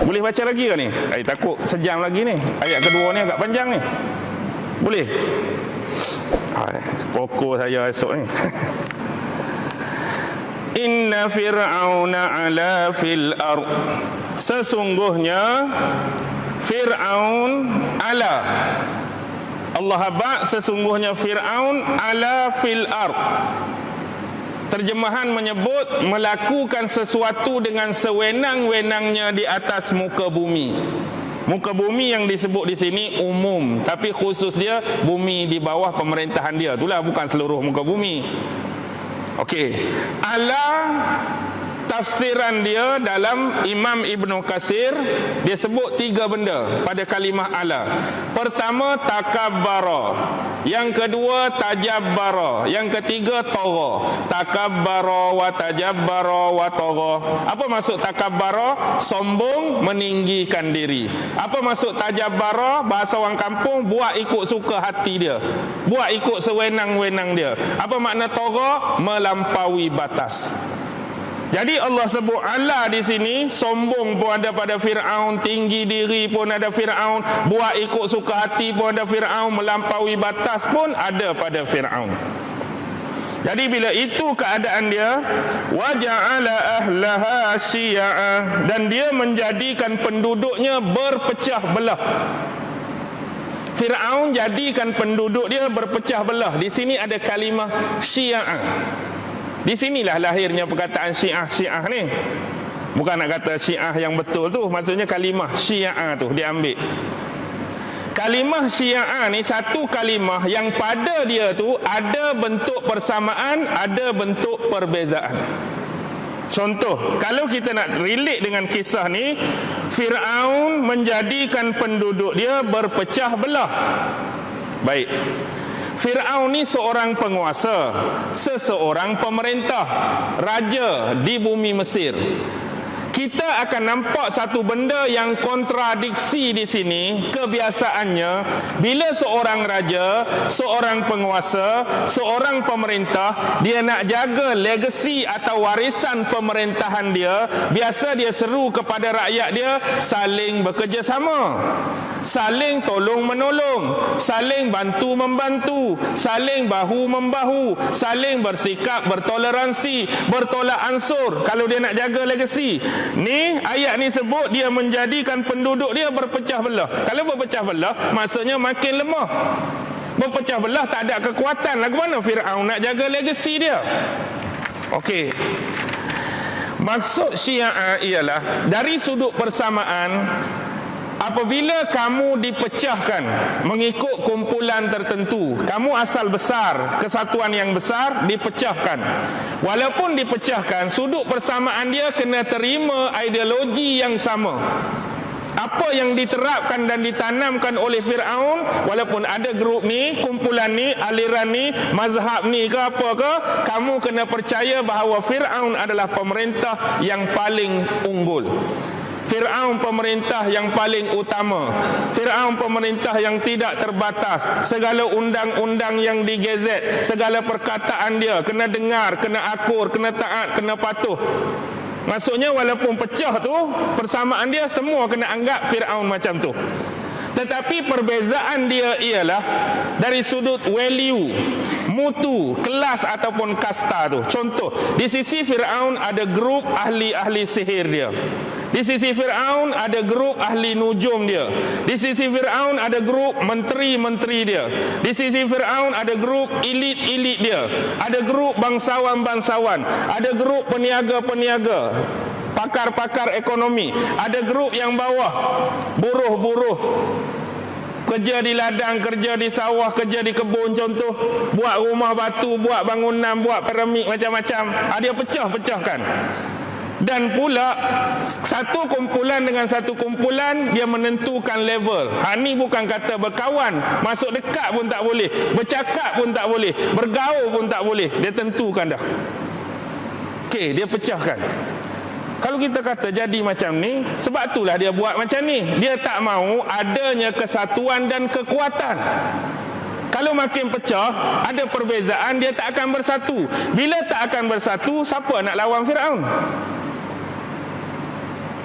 Boleh baca lagi ke ni? Takut sejam lagi ni. Ayat kedua ni agak panjang ni. Boleh? Koko saya esok ni. Inna fir'auna ala fil ard. Sesungguhnya Fir'aun ala. Allah habaq sesungguhnya Fir'aun ala fil ard. Terjemahan menyebut melakukan sesuatu dengan sewenang-wenangnya di atas muka bumi. Muka bumi yang disebut di sini umum, tapi khusus dia bumi di bawah pemerintahan dia. Itulah, bukan seluruh muka bumi. Okey. Ala, tafsiran dia dalam Imam Ibnu Katsir, dia sebut 3 benda pada kalimah ala. Pertama, takabbara. Yang kedua, tajabbara. Yang ketiga, tagha. Takabbara wa tajabbara wa tagha. Apa maksud takabbara? Sombong, meninggikan diri. Apa maksud tajabbara? Bahasa orang kampung, buat ikut suka hati dia, buat ikut sewenang-wenang dia. Apa makna tagha? Melampaui batas. Jadi Allah sebut ala di sini, sombong pun ada pada Fir'aun, tinggi diri pun ada Fir'aun, buat ikut suka hati pun ada Fir'aun, melampaui batas pun ada pada Fir'aun. Jadi bila itu keadaan dia, wa ja'ala ahlaha syi'a, dan dia menjadikan penduduknya berpecah belah. Fir'aun jadikan penduduk dia berpecah belah. Di sini ada kalimah syi'a. Di sinilah lahirnya perkataan Syiah ni. Bukan nak kata Syiah yang betul tu, maksudnya kalimah Syiah tu diambil. Kalimah Syiah ni satu kalimah yang pada dia tu ada bentuk persamaan, ada bentuk perbezaan. Contoh, kalau kita nak relate dengan kisah ni, Fir'aun menjadikan penduduk dia berpecah belah. Baik. Fir'aun ni seorang penguasa, seseorang pemerintah, raja di bumi Mesir. Kita akan nampak satu benda yang kontradiksi di sini. Kebiasaannya, bila seorang raja, seorang penguasa, seorang pemerintah, dia nak jaga legasi atau warisan pemerintahan dia, biasa dia seru kepada rakyat dia saling bekerjasama, saling tolong menolong, saling bantu membantu, saling bahu membahu, saling bersikap bertoleransi, bertolak ansur kalau dia nak jaga legasi. Ni ayat ni sebut dia menjadikan penduduk dia berpecah belah. Kalau berpecah belah, maksudnya makin lemah. Berpecah belah, tak ada kekuatan. Lagu mana Fir'aun nak jaga legasi dia? Okey. Maksud Syiah ialah dari sudut persamaan, apabila kamu dipecahkan mengikut kumpulan tertentu, kamu asal besar, kesatuan yang besar, dipecahkan. Walaupun dipecahkan, sudut persamaan dia kena terima ideologi yang sama. Apa yang diterapkan dan ditanamkan oleh Fir'aun, walaupun ada grup ni, kumpulan ni, aliran ni, mazhab ni ke apa ke, kamu kena percaya bahawa Fir'aun adalah pemerintah yang paling unggul. Fir'aun pemerintah yang paling utama. Fir'aun pemerintah yang tidak terbatas. Segala undang-undang yang digezet, segala perkataan dia kena dengar, kena akur, kena taat, kena patuh. Maksudnya walaupun pecah tu, persamaan dia semua kena anggap Fir'aun macam tu. Tetapi perbezaan dia ialah dari sudut value, mutu, kelas ataupun kasta tu. Contoh, di sisi Fir'aun ada grup ahli-ahli sihir dia. Di sisi Fir'aun ada grup ahli nujum dia. Di sisi Fir'aun ada grup menteri-menteri dia. Di sisi Fir'aun ada grup elit-elit dia. Ada grup bangsawan-bangsawan. Ada grup peniaga-peniaga, pakar-pakar ekonomi. Ada grup yang bawah, buruh-buruh, kerja di ladang, kerja di sawah, kerja di kebun contoh, buat rumah batu, buat bangunan, buat piramid macam-macam. Dia pecah-pecahkan. Dan pula satu kumpulan dengan satu kumpulan dia menentukan level. Ni bukan kata berkawan, masuk dekat pun tak boleh, bercakap pun tak boleh, bergaul pun tak boleh. Dia tentukan dah. Okey, dia pecahkan. Kalau kita kata jadi macam ni, sebab itulah dia buat macam ni. Dia tak mahu adanya kesatuan dan kekuatan. Kalau makin pecah, ada perbezaan, dia tak akan bersatu. Bila tak akan bersatu, siapa nak lawan Fir'aun?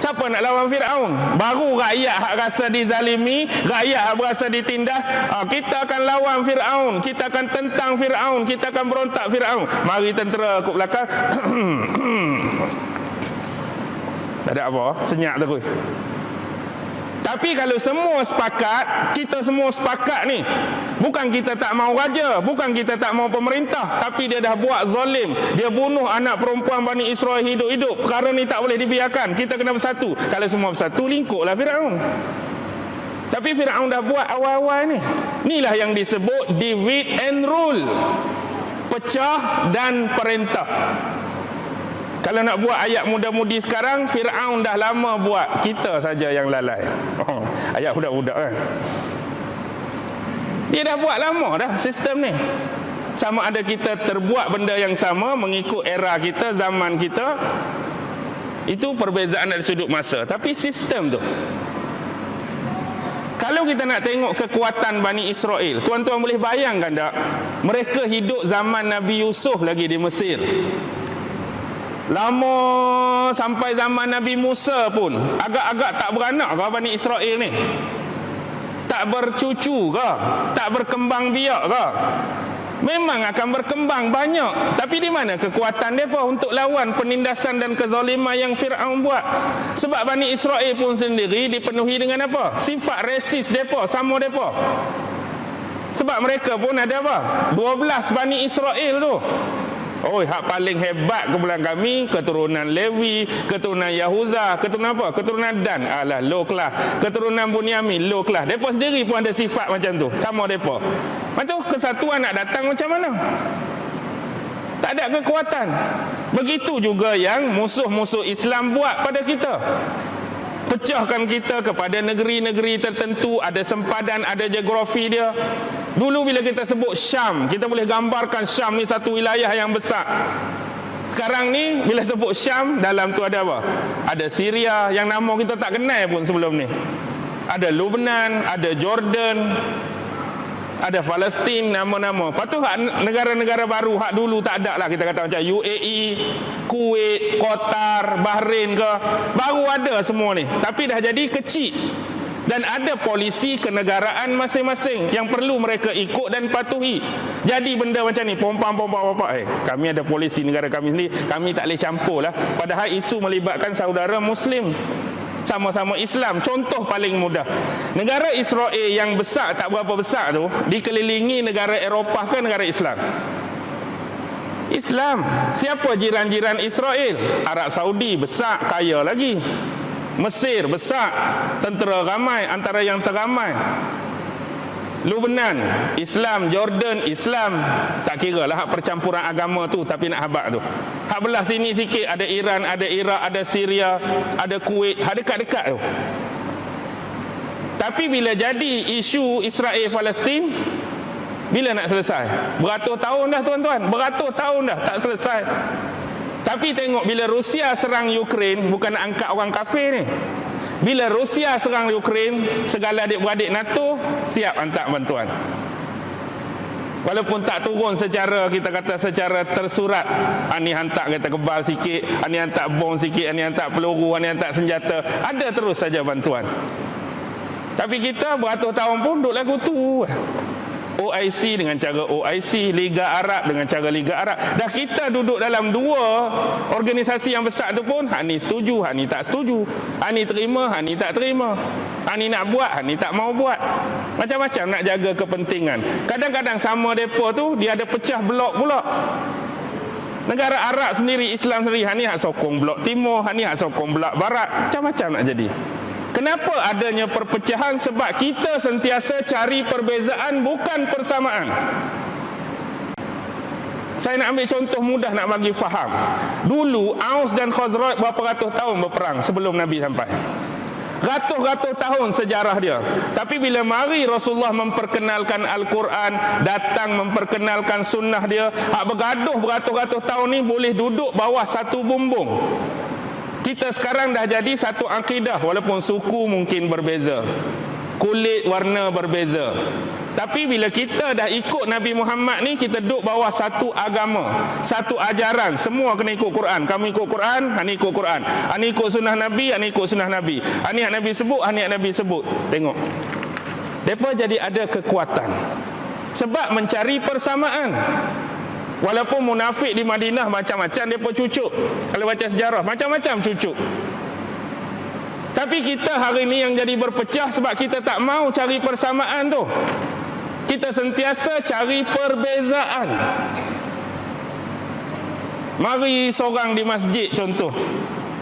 Siapa nak lawan Firaun? Baru rakyat hak rasa dizalimi, rakyat hak berasa ditindas, kita akan lawan Firaun, kita akan tentang Firaun, kita akan berontak Firaun. Mari tentera kat belakang. Tak ada apa, senyap terus. Tapi kalau semua sepakat, kita semua sepakat ni, bukan kita tak mau raja, bukan kita tak mau pemerintah, tapi dia dah buat zalim, dia bunuh anak perempuan Bani Israel hidup-hidup. Perkara ni tak boleh dibiarkan, kita kena bersatu. Kalau semua bersatu, lingkuklah Firaun. Tapi Firaun dah buat awal-awal ni. Inilah yang disebut divide and rule, pecah dan perintah. Kalau nak buat ayat muda-mudi sekarang, Firaun dah lama buat, kita saja yang lalai. Ayat budak-budak kan. Dia dah buat lama dah sistem ni. Sama ada kita terbuat benda yang sama mengikut era kita, zaman kita, itu perbezaan dari sudut masa. Tapi sistem tu, kalau kita nak tengok kekuatan Bani Israel, tuan-tuan boleh bayangkan tak? Mereka hidup zaman Nabi Yusuf lagi di Mesir. Lama sampai zaman Nabi Musa pun agak-agak tak beranak ke Bani Israel ni? Tak bercucu ke? Tak berkembang biak ke? Memang akan berkembang banyak. Tapi di mana kekuatan mereka untuk lawan penindasan dan kezaliman yang Firaun buat? Sebab Bani Israel pun sendiri dipenuhi dengan apa? Sifat resis mereka, sama mereka. Sebab mereka pun ada apa? 12 Bani Israel tu. Oh, hak paling hebat kumpulan kami, keturunan Lewi, keturunan Yahuza, keturunan apa? Keturunan Dan. Alah, low class. Keturunan Bunyamin, low class. Mereka sendiri pun ada sifat macam tu. Sama mereka. Macam kesatuan nak datang macam mana? Tak ada kekuatan. Begitu juga yang musuh-musuh Islam buat pada kita. Pecahkan kita kepada negeri-negeri tertentu, ada sempadan, ada geografi dia. Dulu bila kita sebut Syam, kita boleh gambarkan Syam ni satu wilayah yang besar. Sekarang ni bila sebut Syam, dalam tu ada apa? Ada Syria yang nama kita tak kenal pun sebelum ni. Ada Lebanon, ada Jordan, ada Palestin, nama-nama. Lepas tu hak negara-negara baru, hak dulu tak ada lah, kita kata macam UAE, Kuwait, Qatar, Bahrain ke, baru ada semua ni. Tapi dah jadi kecil. Dan ada polisi kenegaraan masing-masing yang perlu mereka ikut dan patuhi. Jadi benda macam ni, pompa-pompa, kami ada polisi negara kami sendiri, kami tak boleh campur lah. Padahal isu melibatkan saudara Muslim, sama-sama Islam. Contoh paling mudah, negara Israel yang besar, tak berapa besar tu, dikelilingi negara Eropah ke negara Islam? Islam. Siapa jiran-jiran Israel? Arab Saudi, besar, kaya lagi. Mesir, besar, tentera ramai, antara yang teramai. Lebanon, Islam. Jordan, Islam. Tak kira lah hak percampuran agama tu, tapi nak habak tu. Hak belah sini sikit, ada Iran, ada Iraq, ada Syria, ada Kuwait, hak dekat-dekat tu. Tapi bila jadi isu Israel Palestin, bila nak selesai? Beratus tahun dah tuan-tuan, beratus tahun dah tak selesai. Tapi tengok bila Rusia serang Ukraine, bukan nak angkat orang kafir ni. Bila Rusia serang Ukraine, segala adik-beradik NATO siap hantar bantuan. Walaupun tak turun secara, kita kata secara tersurat. Ni hantar kereta kebal sikit, ni hantar bom sikit, ni hantar peluru, ni hantar senjata. Ada terus saja bantuan. Tapi kita beratus tahun pun duduk lagu tu. OIC dengan cara OIC, Liga Arab dengan cara Liga Arab. Dah kita duduk dalam dua organisasi yang besar tu pun, hak ni setuju, hak ni tak setuju, hak ni terima, hak ni tak terima, hak ni nak buat, hak ni tak mau buat. Macam-macam nak jaga kepentingan. Kadang-kadang sama depa tu dia ada pecah blok pula. Negara Arab sendiri, Islam sendiri, hak ni hak sokong blok timur, hak ni hak sokong blok barat. Macam-macam nak jadi. Kenapa adanya perpecahan? Sebab kita sentiasa cari perbezaan, bukan persamaan. Saya nak ambil contoh mudah nak bagi faham. Dulu Aus dan Khazraj berapa ratus tahun berperang sebelum Nabi sampai. Ratus-ratus tahun sejarah dia. Tapi bila mari Rasulullah memperkenalkan Al-Quran, datang memperkenalkan sunnah dia, hak bergaduh beratus-ratus tahun ni boleh duduk bawah satu bumbung. Kita sekarang dah jadi satu akidah, walaupun suku mungkin berbeza, kulit warna berbeza, Tapi bila kita dah ikut Nabi Muhammad ni, kita duduk bawah satu agama, satu ajaran. Semua kena ikut Quran. Kamu ikut Quran, ani ikut Quran. Ani ikut sunnah Nabi, ani ikut sunnah Nabi. Ani Nabi sebut, ani Nabi sebut. Tengok. Mereka jadi ada kekuatan. Sebab mencari persamaan. Walaupun munafik di Madinah macam-macam mereka cucuk. Kalau baca sejarah, macam-macam cucuk. Tapi kita hari ni yang jadi berpecah sebab kita tak mau cari persamaan tu. Kita sentiasa cari perbezaan. Mari seorang di masjid contoh.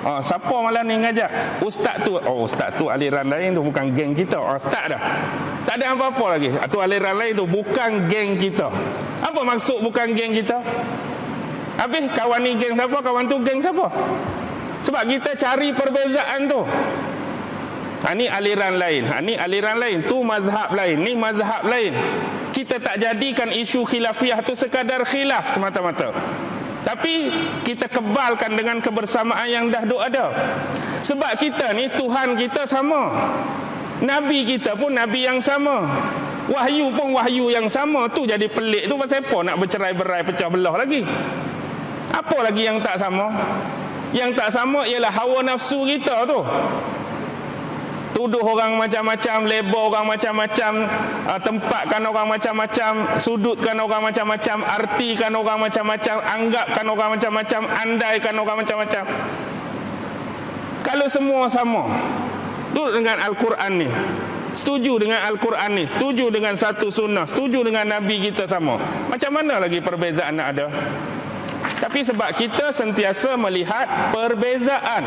Siapa malam ni ngajak? Ustaz tu. Ustaz tu aliran lain tu, bukan geng kita. Tak dah. Tak ada apa-apa lagi. Tu aliran lain tu, bukan geng kita. Apa maksud bukan geng kita? Habis kawan ni geng siapa, kawan tu geng siapa? Sebab kita cari perbezaan tu. Ni aliran lain, ni aliran lain, tu mazhab lain, ni mazhab lain. Kita tak jadikan isu khilafiyah tu sekadar khilaf semata-mata. Tapi kita kebalkan dengan kebersamaan yang dah duk ada. Sebab kita ni Tuhan kita sama. Nabi kita pun Nabi yang sama. Wahyu pun wahyu yang sama. Tu jadi pelik tu, pasal apa nak bercerai-berai, pecah belah lagi? Apa lagi yang tak sama? Yang tak sama ialah hawa nafsu kita tu. Tuduh orang macam-macam, label orang macam-macam, tempatkan orang macam-macam, sudutkan orang macam-macam, artikan orang macam-macam, anggapkan orang macam-macam, andaikan orang macam-macam. Kalau semua sama, duduk dengan Al-Quran ni, setuju dengan Al-Quran ni, setuju dengan satu sunnah, setuju dengan Nabi kita sama, macam mana lagi perbezaan nak ada? Tapi sebab kita sentiasa melihat perbezaan,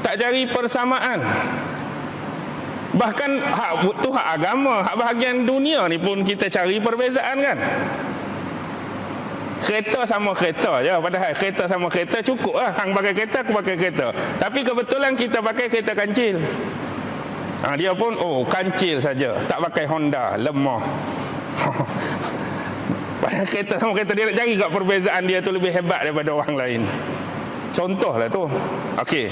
tak cari persamaan. Bahkan hak agama, hak bahagian dunia ni pun kita cari perbezaan kan. Kereta sama kereta je, padahal kereta sama kereta cukup lah. Hang pakai kereta, aku pakai kereta. Tapi kebetulan kita pakai kereta kancil. Dia pun kancil saja, tak pakai Honda, lemah. Padahal kereta sama kereta, dia nak cari kat perbezaan dia tu lebih hebat daripada orang lain. Contohlah tu. Okey.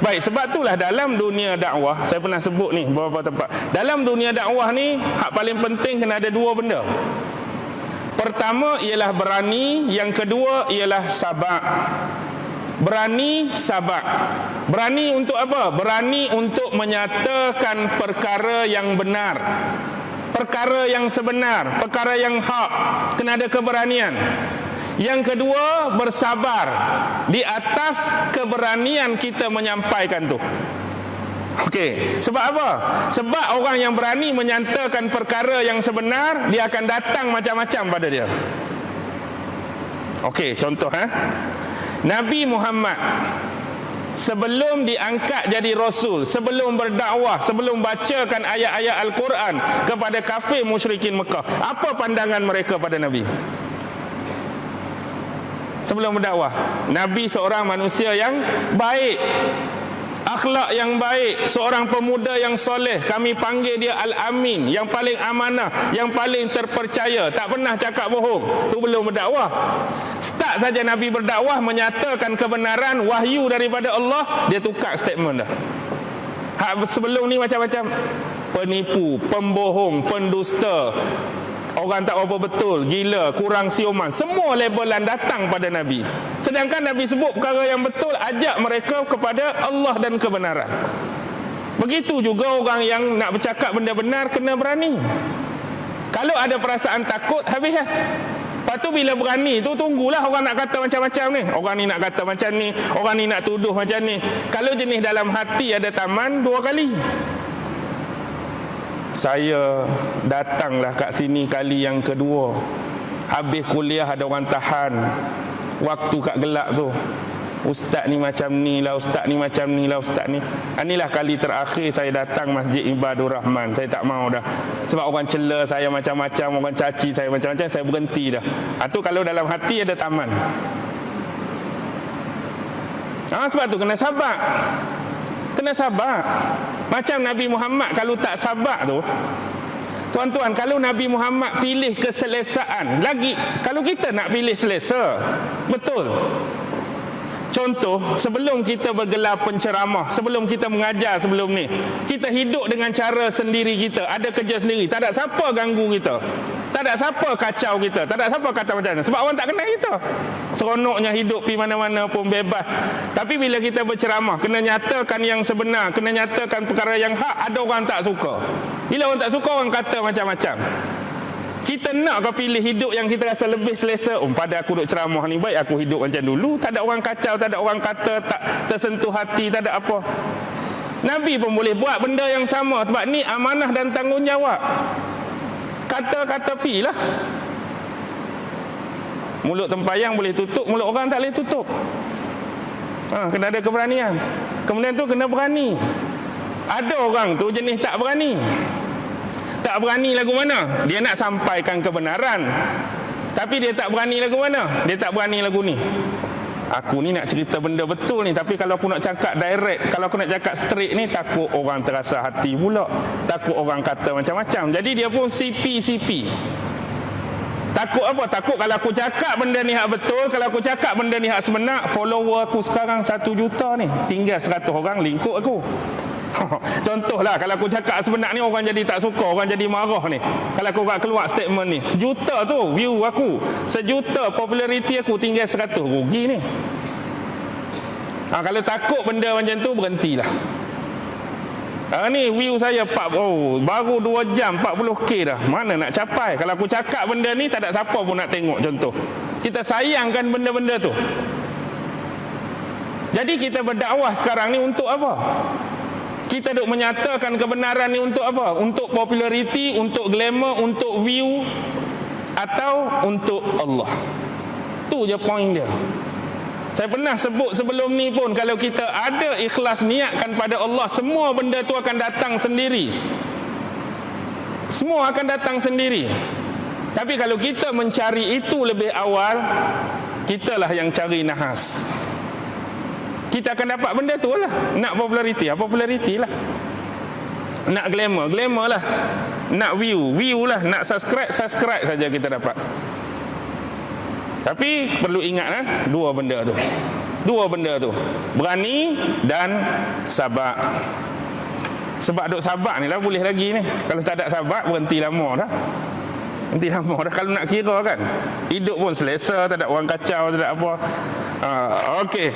Baik, sebab itulah dalam dunia dakwah, saya pernah sebut ni beberapa tempat. Dalam dunia dakwah ni, hak paling penting kena ada dua benda. Pertama ialah berani, yang kedua ialah sabar. Berani, sabar. Berani untuk apa? Berani untuk menyatakan perkara yang benar. Perkara yang sebenar, perkara yang hak. Kena ada keberanian. Yang kedua, bersabar di atas keberanian kita menyampaikan tu. Okey, sebab apa? Sebab orang yang berani menyatakan perkara yang sebenar, dia akan datang macam-macam pada dia. Okey, contoh Nabi Muhammad sebelum diangkat jadi Rasul, sebelum berdakwah, sebelum bacakan ayat-ayat Al-Quran kepada kafir musyrikin Mekah, apa pandangan mereka pada Nabi? Sebelum berdakwah, Nabi seorang manusia yang baik, akhlak yang baik, seorang pemuda yang soleh. Kami panggil dia Al-Amin, yang paling amanah, yang paling terpercaya, tak pernah cakap bohong. Tu belum berdakwah. Start saja Nabi berdakwah, menyatakan kebenaran wahyu daripada Allah, dia tukar statement dah. Sebelum ni macam-macam, penipu, pembohong, pendusta, orang tak apa betul, gila, kurang sioman, semua labelan datang pada Nabi. Sedangkan Nabi sebut perkara yang betul, ajak mereka kepada Allah dan kebenaran. Begitu juga orang yang nak bercakap benda benar, kena berani. Kalau ada perasaan takut, habis lah. Lepas tu bila berani tu, tunggulah orang nak kata macam-macam ni. Orang ni nak kata macam ni, orang ni nak tuduh macam ni. Kalau jenis dalam hati ada taman, 2 kali. Saya datanglah kat sini kali yang kedua. Habis kuliah ada orang tahan. Waktu kat gelap tu, ustaz ni macam ni lah, ustaz ni macam ni lah, ustaz ni. Inilah kali terakhir saya datang Masjid Ibadur Rahman. Saya tak mau dah. Sebab orang cela saya macam-macam, orang caci saya macam-macam, saya berhenti dah. Itu kalau dalam hati ada taman. Sebab tu kena sabar. Kena sabar. Macam Nabi Muhammad kalau tak sabar tu, tuan-tuan, kalau Nabi Muhammad pilih keselesaan, lagi kalau kita nak pilih selesa, betul. Contoh, sebelum kita bergelar penceramah, sebelum kita mengajar sebelum ni, kita hidup dengan cara sendiri kita, ada kerja sendiri, tak ada siapa ganggu kita, tak ada siapa kacau kita, tak ada siapa kata macam mana, sebab orang tak kenal kita. Seronoknya hidup pergi mana-mana pun bebas. Tapi bila kita berceramah, kena nyatakan yang sebenar, kena nyatakan perkara yang hak, ada orang tak suka. Bila orang tak suka, orang kata macam-macam. Kita nak kau pilih hidup yang kita rasa lebih selesa. Pada aku duk ceramah ni, baik aku hidup macam dulu. Tak ada orang kacau, tak ada orang kata, tak tersentuh hati, tak ada apa. Nabi pun boleh buat benda yang sama. Sebab ni amanah dan tanggungjawab. Kata-kata pi lah. Mulut tempayang boleh tutup, mulut orang tak boleh tutup. Kena ada keberanian. Kemudian tu kena berani. Ada orang tu jenis tak berani. Tak berani lagu mana? Dia nak sampaikan kebenaran, tapi dia tak berani lagu mana? Dia tak berani lagu ni. Aku ni nak cerita benda betul ni, tapi kalau aku nak cakap direct, kalau aku nak cakap straight ni, takut orang terasa hati pula, takut orang kata macam-macam. Jadi dia pun CP. Takut apa? Takut kalau aku cakap benda ni hak betul, kalau aku cakap benda ni hak sebenar, follower aku sekarang 1 juta ni, tinggal 100 orang lingkup aku. Contohlah, kalau aku cakap sebenar ni, orang jadi tak suka, orang jadi marah ni. Kalau aku keluar statement ni, 1 juta tu view aku, 1 juta populariti aku, tinggal 100, rugi ni. Kalau takut benda macam tu, berhentilah. Ni view saya baru 2 jam 40k dah, mana nak capai? Kalau aku cakap benda ni, tak ada siapa pun nak tengok. Contoh, kita sayangkan benda-benda tu. Jadi kita berdakwah sekarang ni untuk apa? Kita duk menyatakan kebenaran ni untuk apa? Untuk populariti, untuk glamour, untuk view, atau untuk Allah? Tu je point dia. Saya pernah sebut sebelum ni pun, kalau kita ada ikhlas niatkan pada Allah, semua benda tu akan datang sendiri. Semua akan datang sendiri. Tapi kalau kita mencari itu lebih awal, kitalah yang cari nahas. Kita akan dapat benda tu lah. Nak populariti, populariti lah. Nak glamour lah. Nak view lah. Nak subscribe saja kita dapat. Tapi perlu ingat dua benda tu. Berani dan sabar. Sebab duk sabar ni lah boleh lagi ni. Kalau tak ada sabar, berhenti lama dah. Kalau nak kira kan, hidup pun selesa, tak ada orang kacau, tak ada apa. Okey.